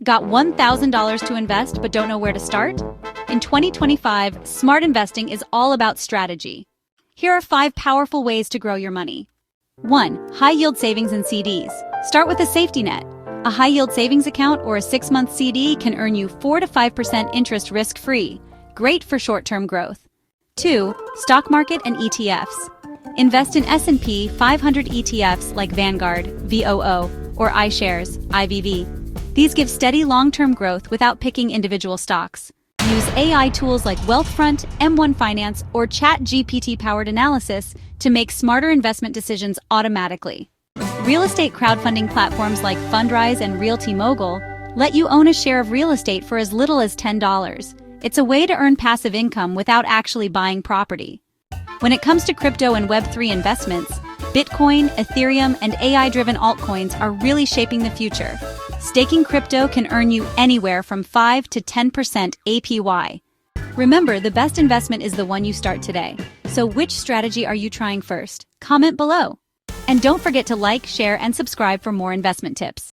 Got $1,000 to invest but don't know where to start? In 2025, smart investing is all about strategy. Here are 5 powerful ways to grow your money. 1. High-yield savings and CDs. Start with a safety net. A high-yield savings account or a 6-month CD can earn you 4 to 5% interest risk-free. Great for short-term growth. 2. Stock market and ETFs. Invest in S&P 500 ETFs like Vanguard, VOO, or iShares, IVV. These give steady long-term growth without picking individual stocks. Use AI tools like Wealthfront, M1 Finance, or ChatGPT-powered analysis to make smarter investment decisions automatically. Real estate crowdfunding platforms like Fundrise and Realty Mogul let you own a share of real estate for as little as $10. It's a way to earn passive income without actually buying property. When it comes to crypto and Web3 investments, Bitcoin, Ethereum, and AI-driven altcoins are really shaping the future. Staking crypto can earn you anywhere from 5 to 10% APY. Remember, the best investment is the one you start today. So which strategy are you trying first? Comment below. And don't forget to like, share, and subscribe for more investment tips.